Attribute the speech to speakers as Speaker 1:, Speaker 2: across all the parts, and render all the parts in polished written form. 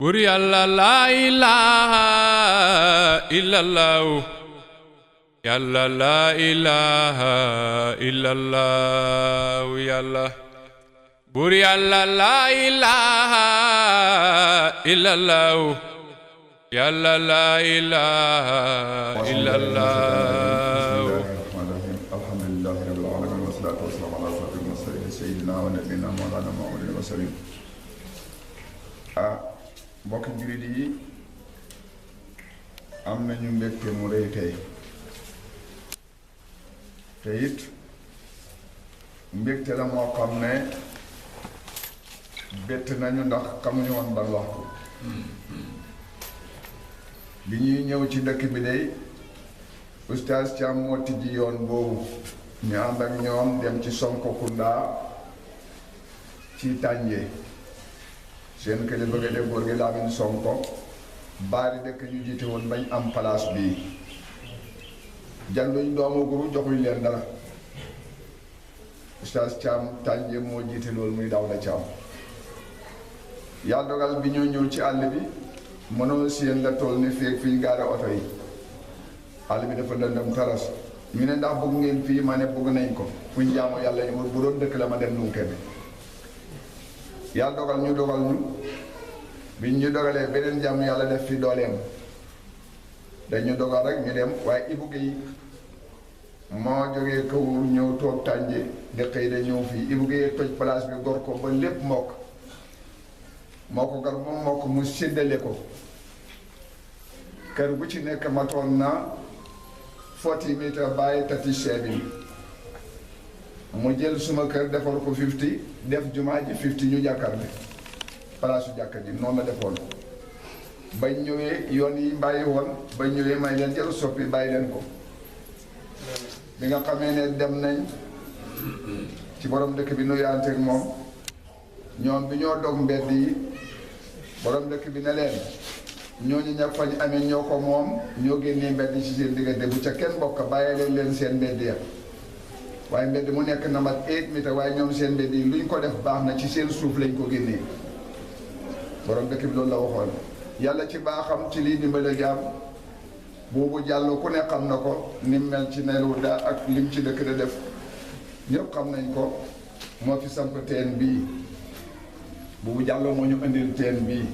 Speaker 1: bur yàlla laa ilaaha illallah yàlla laa ilaaha illallah yàlla bur yàlla laa ilaaha illallah yàlla laa ilaaha illallah.
Speaker 2: alhamdulillahi rabbil alamin wassalatu wassalamu ala ashrafil mursalin sayyidina wa nabiyina mawlana muhammadin wa sallim. Mbokki jullit yi am nañu mbégte mu rëy tey te it mbégte la moo xam ne bett nañu ndax xamuñu woon ban waxtu bi ñuy ñëw ci dëkk bi day Oustaz Thiam moo tijji yoon boobu ñu ànd ak ñoom dem ci Sonkokunda ci Tànje seen kilifa ga de góor gi Lamin Sonko baari dëkk ñu jiite woon bañ am place bii janduñ doomu guru joxuñ leen dara Oustaz Thiam Tànje moo jiite loolu muy Dawda Thiam yàlla dogal bi ñoo ñëw ci àll bi mënoo seen la tool ni feeg fi ñu gaare oto yi àll bi dafa lëndëm taras ñu ne ndax bëgg ngeen fii ma ne bëgg nañ ko fu ñu jaamu yàlla ñu bu doon dëkk la ma dem Nunke bi yàlla dogal ñu biñ ñu dogalee beneen jàmm yàlla def fi dooleem dañu dogal rek ñu dem waaye Ibou Guèye moo jógee kaw ñëw toog Tànje de xëy da ñëw fii Ibou Guèye toj place bi gor ko ba lépp mokk moo ko gar moom mokk mu séddale ko kër bu ci nekk matoon na 40 mètres bàyyi 37 mu jël suma kër defal ko 50 def jumaa ji 50 ñu jàkkaarle palaasu jàkka ji noonu la defoon bañ ñëwee yoon yi bàyyi woon bañ ñëwee may leen jël soppi bàyyi leen ko bi nga xamee ne dem nañ ci borom dëkk bi nuyaanteeg moom ñoom bi ñoo dog mbedd yi borom dëkk bi ne leen ñooñu ñag fañ amee ñoo ko moom ñoo génnee mbedd ci seen diggante bu ca kenn bokk bàyyee leen seen mbedd ya waaye mbedd mu nekk na mat 8 mètres waaye ñoom seen mbedd yi luñ ko def baax na ci seen suuf lañ ko génnee borom dëkk bi loolu la waxoon yàlla ci baaxam ci lii dimbale jaam boobu jàll ku ne xam na ko ni mel ci nelu daa ak lim ci dëkk da def ñëpp xam nañ ko moo fi samp teen bii boobu jàll moo ñu indil teen bii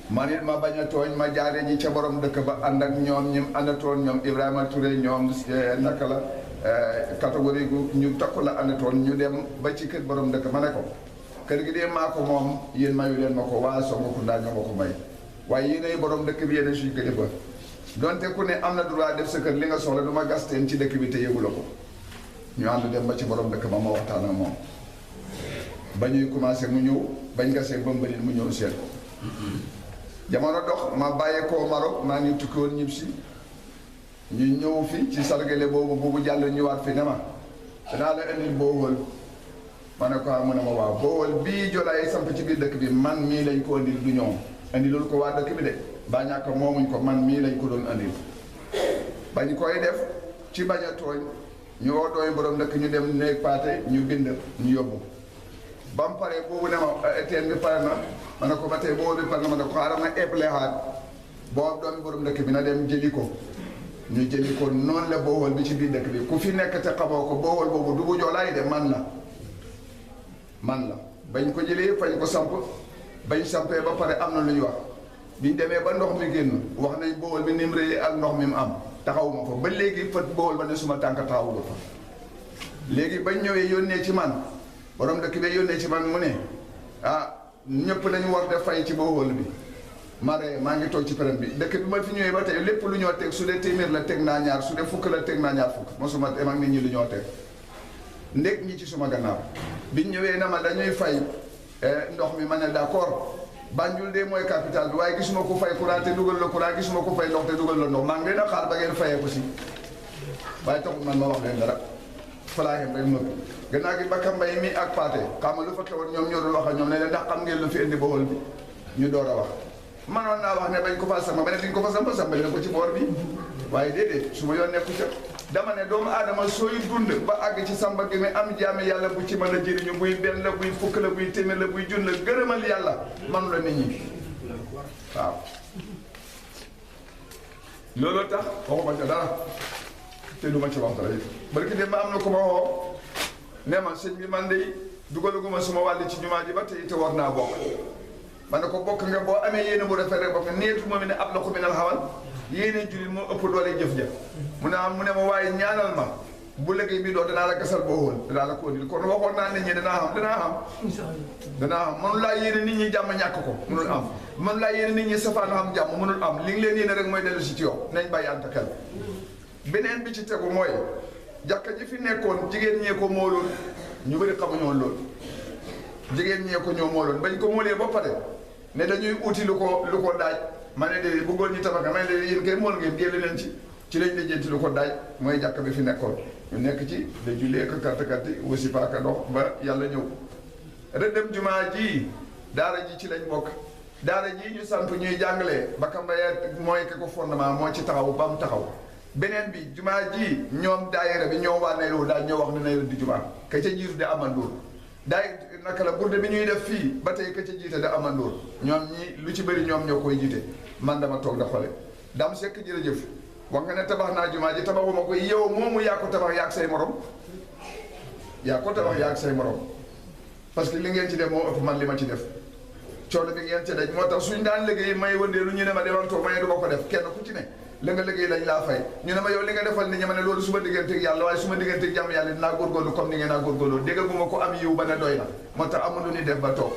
Speaker 2: man it ma bañ a tooñ ma jaare ji ca borom dëkk ba ànd ak ñoom ñim àndatoon ñoom Ibrahima Touré ñoom naka la catégorie gu ñu takku la àndatoon ñu dem ba ci kër borom dëkk ma ne ko kër gi dee maa ko moom yéen mayu leen ma ko waa Sonkokunda ñoo ma ko may waaye yéenay borom dëkk bi yéen suñu kilifa donte ku ne am na droit def sa kër li nga soxla du ma gas teen ci dëkk bi te yëgu la ko ñu ànd dem ba ci borom dëkk ba ma waxtaan ak moom ba ñuy commencé mu ñëw bañ gasee ba mu bëri mu ñëw seet ko jamono dox ma bàyyee koo Maroc maa ngi tukki woon ñib si ñu ñëw fi ci sargale boobu jàll ñëwaat fi ne ma danaa la indil boowal ma ne ko mu ne ma waaw boowal bii jolaay samp ci biir dëkk bi man mii lañ ko indil du ñoom indi loolu ko waa dëkk bi de ba ñàkk moomuñ ko man mii lañ ko doon indil bañ koy def ci bañ a tooñ ñu woo dooy borom dëkk ñu dem néeg paate ñu bind ñu yóbbu ba mu paree boobu ne ma teen bi pare na ma ne ko ba tey boobu bi pare na ma ne ko xaaral ma éplehaat boobu doomi borom dëkk bi na dem jëli ko ñu jëli ko noonu la boowal bi ci biir dëkk bi ku fi nekk te xamoo ko boowal boobu du bu joolaay de man la bañ ko jëlee fañ ko samp bañ sampee ba pare am na lu ñu wax biñ demee ba ndox mi génn wax nañ boowal bi ni mu rëyee ak ndox mi mu am taxawuma fa ba léegi fa boowal ba ne suma tànk taxawul fa léegi bañ ñëwee yónnee ci man borom dëkk bi yónnee ci man mu ne ñëpp lañu war def fay ci boowal bi maa ngi toog ci perem bi dëkk bi ma fi ñëwee ba tey lépp lu ñoo teg su dee téeméer la teg naa ñaar su dee fukk la teg naa ñaar fukk mosuma dem ak nit ñi lu ñoo teg ndég ñi ci suma gannaaw biñ ñëwee na ma dañuy fay ndox mi ma ne d'accord Banjul de mooy capital bi waaye gisuma ko fay courant te dugal la courant gisuma ko fay ndox te dugal la ndox maa ngi leen a xaar ba ngeen fayee ko si waaye taxul man ma wax leen dara falaaxem rek noppi gannaaw gi Bakka Mbay mi ak Paate xam nga lu fa xewoon ñoom ñoo doon wax ak ñoom ne leen ndax xam ngeen lu fi indi bool bi ñu door a wax manoon naa wax ne bañ ko fa samba ba ne diñ ko fa sambale na ko ci boor bi waaye déedéet su ma yoon nekku ca dama ne doomu aadama sooy dund ba àgg ci samba gi mi am jaame yàlla bu ci mën a jëriñu buy benn la buy fukk la buy téeméer la buy jun la gërëmal yàlla manu la nit ñi waaw looloo tax waxuma ca dara te du ma ci wax dara it barki dem am na ku ma woo ne ma sëñ bi man de dugalaguma suma wàll ci jumaa ji ba tey te war naa bokk ma ne ko bokk nga boo amee yéene bu rafet rek bokk neetu moom ne ab la ko minal xawal yéene jullit moo ëpp doole jëf ja mu ne ma waaye ñaanal ma bu liggéey bi doo danaa la gasal boo woon danaa la ko indil kon waxoon naa nit ñi danaa xam mënu laa yéene nit ñi jàmm ñàkk ko mënul am mënu laa yéene nit ñi safaan am jàmm mënul am li nga leen yéene rek mooy dellu si ci yow nañ bàyyi ante xel beneen bi ci tegu mooy jàkka ji fi nekkoon jigéen ñee ko mooloon ñu bëri xamuñoon loolu jigéen ñee ko ñoo mooloon bañ ko moolee ba pare ne dañuy uti lu ko daaj ma ne de bëggoon ñu tabax ma ne de yéen kay mool ngeen génn leen ci lañ lijjanti lu ko daaj mooy jàkka bi fi nekkoon ñu nekk ci da jullee ko karti wasifa ka dox ba yàlla ñëw rëddëm jumaa ji daara ji ci lañ bokk daara ji ñu sant ñuy jàngalee Bakka Mbaye mooy ki ko fondement moo ci taxaw ba mu taxaw beneen bi jumaa ji ñoom daayira bi ñoom waa Nayru daal ñoo wax ne Nayru di jumaa ka ca jiitu de amandoor daay naka la burde bi ñuy def fii ba tey ka ca jiite da amandoor ñoom ñi lu ci bëri ñoom ñoo koy jiite man dama toog da xole dam sekk jërëjëf wax nga ne tabax naa jumaa ji tabaxuma ko yow moomu yaa ko tabax yaa ak say morom yaa ko tabax yaa ak say morom parce que li ngeen ci def moo ëpp man li ma ci def coono bi ngeen ci daj moo tax suñ daan liggéey may wëndeelu ñu ne ma demal toog ma ne du ma ko def kenn ku ci ne la nga liggéey lañ laa fay ñu ne ma yow li nga defal nit ñi ma ne loolu su ma digganteeg yàlla waaye su ma digganteeg jàmm yàlla dinaa góorgóorlu comme ni ngeen naa góorgóorlu déggaguma ko am yiw ba ne doy na moo tax amul lu ñuy def ba toog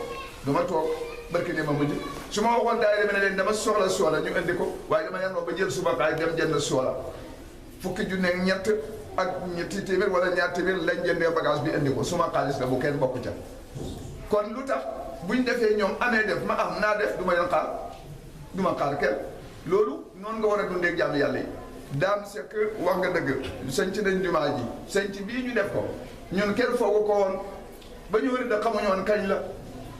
Speaker 2: du ma toog barki ne ma mujj su ma waxoon daayira bi ne leen dama soxla soola ñu indi ko waaye dama yanoo ba jël suba xaay dem jënd soola fukki junne ak ñett ak ñetti téeméer wala ñaar téeméer lañ jëndee bagage bi indi ko suma xaalis la bu kenn bokk ca kon lu tax buñ defee ñoom amee def ma am naa def du ma leen xaar du ma xaar kenn loolu noonu nga war a dundee jàmm yàlla yi daam sekk wax nga dëgg sanc nañ jumaa ji sanc bii ñu def ko ñun kenn foogu ko woon ba ñu rëdd xamuñu woon kañ la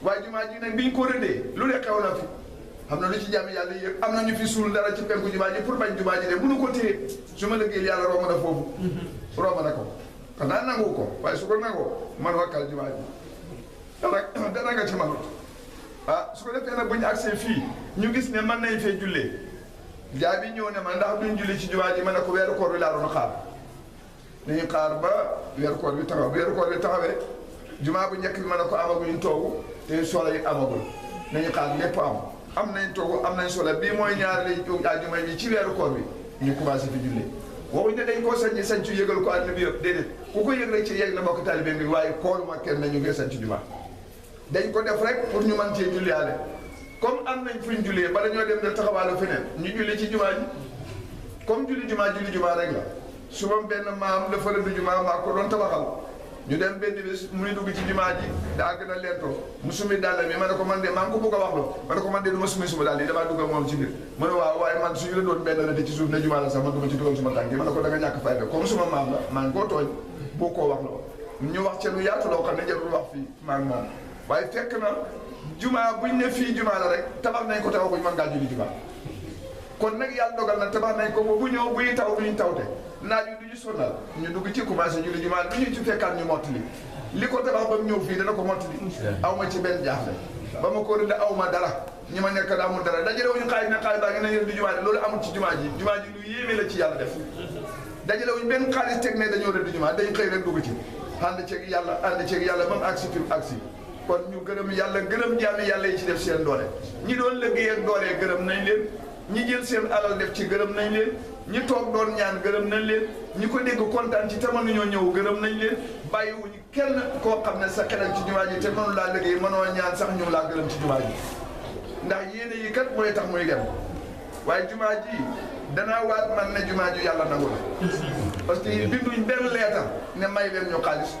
Speaker 2: waaye jumaa ji nag bi ñu ko rëddee lu ne xew na fi xam na lu ci jàmm yàlla yëg am na ñu fi suul dara ci penku jumaa ji pour bañ jumaa ji de mënu ko téye su ma liggéey yàlla romb na foofu romb na ko xanaa nangu ko waaye su ko nangoo man wakkal jumaa ji dana nga ci manut su ko defee nag bu ñu agsee fii ñu gis ne mën nañ fee jullee jaa bi ñëw ne ma ndax duñ julli ci jumaa ji ma ne ko weeru koor bi laa doon xaar dañuy xaar ba weeru koor bi taxawee jumaa bu njëkk bi ma ne ko amaguñ toogu te soola yi amagul nañu xaar lépp am nañ toogu am nañ soola bii mooy ñaar lay ajuma bi ci weeru koor bi ñu commencé fi jullee waxuñ ne dañ koo sañcu yëgal ko àdduna bi yëpp déedéet ku ko yëg rek ci yëg la bokk taalibe bi waaye kooruma kenn nañu ngi sañcu jumaa dañ ko def rek pour ñu mën cee julliyaale comme am nañ fuñ jullee bala ñoo dem de taxawaalu feneen ñu julli ci jumaa ji comme julli jumaa rek la su ma benn maam dafa rëdd jumaa maa ko doon tabaxal ñu dem benn bés muy dugg ci jumaa ji daa gën a leentoo mu sumi dàll mi ma ne ko man de maa ngi ko bëgg a wax loo ma ne ko man de du ma sumi suma daal yi damaa dugg moom ci biir mu ne waaw waaye man suñu la doon benn la te ci suuf ne jumaa la sax man du ma ci dugal suma tànk yi ma ne ko da nga ñàkk fayda comme suma maam la maa ngi koo tooñ boo koo wax loo ñu wax ca lu yaatu loo xam ne jarul wax fii maa ngi moom waaye fekk na jumaa buñ ne fii jumaa la rek tabax nañ ko tabaxuñ mën ngaa julli jumaa kon nag yàlla dogal na tabax nañ ko ba bu ñëw buy taw duñu tawte naaj wi du ñu sonal ñu dugg ci commencé julli jumaa lu ñu ci fekkaat ñu mottali li ko tabax ba mu ñëw fii dana ko mottali aw ma ci benn jaaxle ba ma ko rëdd aw ma dara ñi ma nekk da amul dara dajale wuñu xaalis ne xaalis baa ngi nañ di jumaa ji loolu amul ci jumaa ji lu yéeme la ci yàlla def dajale wuñu benn xaalis teg ne dañoo rëdd jumaa dañ xëy rek dugg ci ànd ceeg yàlla ba mu agsi fi mu agsi kon ñu gërëm yàlla gërëm jaami yàlla yi ci def seen doole ñi doon liggéey ak doole gërëm nañ leen ñi jël seen alal def ci gërëm nañ leen ñi toog doon ñaan gërëm nañ leen ñi ko dégg kontaan ci te mënuñoo ñëw gërëm nañ leen bàyyiwuñu kenn koo xam ne sa xelal ci jumaa ji te mënu laa liggéey mënoo ñaan sax ñu laa gërëm ci jumaa ji ndax yéene yi kat mooy tax muy dem waaye jumaa ji danaa waat man ne jumaa ji yàlla nangu la parce que binduñ benn leetar ne may leen ñu xaalis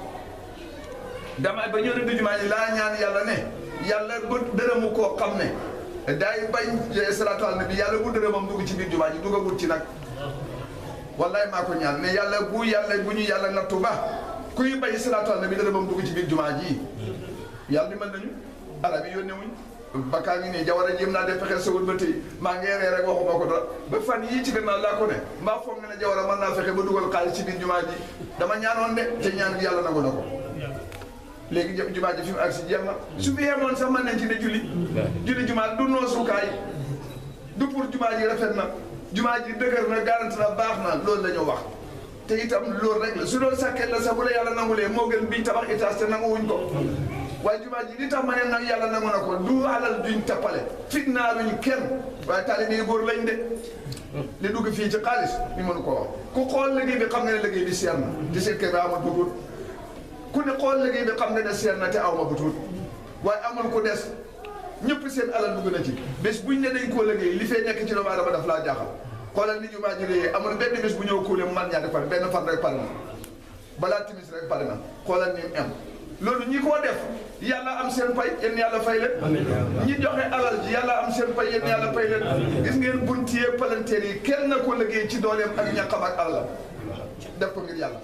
Speaker 2: dama ba ñëw rëdd jumaa ji laa ñaan yàlla ne yàlla bu dërëmu koo xam ne daay bañ salaatu ala nabi yàlla bu dërëmam dugg ci biir jumaa ji duggagul ci nag wallaay maa ko ñaan ne yàlla bu ñu yàlla nattu ba kuy bañ salaatu ala nabi dërëmam dugg ci biir jumaa ji yàlla dimbal nañu arab yi yónnee wuñ bakkaa ngi nii jawar a jéem naa def fexe sawul ba tey maa ngi ree rek waxuma ko dara ba fan yii ci gannaaw laa ko ne mbaa foog nga ne jawar a mën naa fexe ba dugal xaalis ci biir jumaa ji dama ñaanoon de te ñaan gi yàlla nangu na ko léegi jumaa ji fi mu agsi jeex na su fi yemoon sax mën nañ ci ne julli jumaa du noosukaay du pour jumaa ji rafet na jumaa ji dëgër na garanti na baax na loolu la ñu wax te itam loolu rek la su doon sàkket la sax bu la yàlla nangulee moo gën bii tabax étage te nanguwuñ ko waaye jumaa ji li tax ma ne nag yàlla nangu na ko du alal duñ tappale fitnaaluñ kenn waaye taalibe yi góor lañ de li dugg fii ci xaalis ñu mënu ko wax ku xool liggéey bi xam nga ne liggéey bi seer na te seen kër bi amul bu tuut ku ne xool liggéey bi xam nga ne seer na te aw ma bu tuut waaye amul ku des ñëpp seen alal dugg na ci bés buñ ne dañ koo liggéey li fee nekk ci doomu aadama daf laa jaaxal xoolal ni jumaa ji léegi amul benn bés bu ñëw kuule mu man ñaari fan benn fan rek pare na balaa timis rek pare na xoolal ni mu am loolu ñi koo def yàlla am seen pay yéen yàlla fay leen ñi joxe alal ji yàlla am seen pay yéen yàlla fay leen gis ngeen buntiyee palanteer yi kenn na ko liggéey ci dooleem ak ñaqam ak àllam def ko ngir yàlla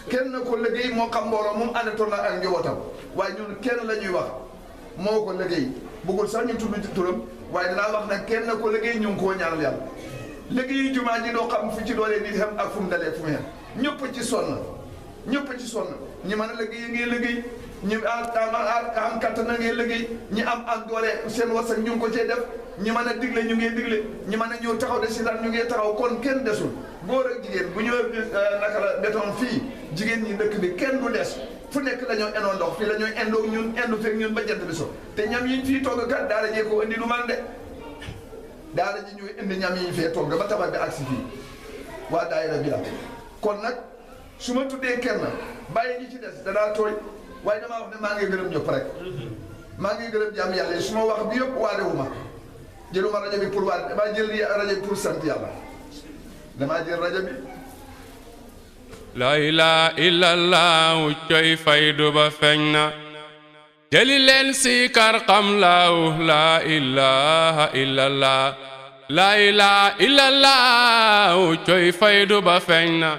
Speaker 2: kenn na ko liggéey moo xam mbooloo moom àndatoon na ak njabootam waaye ñun kenn la ñuy wax moo ko liggéey bëggul sax ñu tudd ci turam waaye danaa wax nag kenn na ko liggéey ñu ngi koo ñaanal yàlla liggéeyu jumaa ji doo xam fu ci doolee nit xam ak fu mu dalee fu mu yem ñëpp ci sonn ñëpp ci sonn ñi mën a liggéey ngay liggéey ñi am kattan na ngay liggéey ñi am doole seen wasak ñu ngi ko cee def ñi mën a digle ñu ngi digle ñi mën a ñëw taxaw de si daan ñu ngi taxaw kon kenn desul góor ak jigéen bu ñëwee naka la betoon fii jigéen ñi dëkk bi kenn du des fu nekk la ñoo indoo ndox fii la ñooy indoo ñun indu fekk ñun ba jant bi so te ñam yi fii togg kat daara jee ko indi du man de daara ji ñuy indi ñam yi ñu fee togg ba tabax bi agsi fii waa daayira bi la kon nag su ma tuddee kenn bàyyi ñi ci des danaa tooy waaye damaa wax ne maa ngi gërëm ñëpp rek maa ngi gërëm jàmm yàlla yi su ma wax bi yëpp waadewuma jëluma rajo bi pour waade damaa jël rajo bi pour sant yàlla damaa jël rajo bi
Speaker 1: la ilaha illallah coy faydu ba feeñ na jëli leen sikar xam laaw la ilaha illallah la ilaha illallah coy faydu ba feeñ na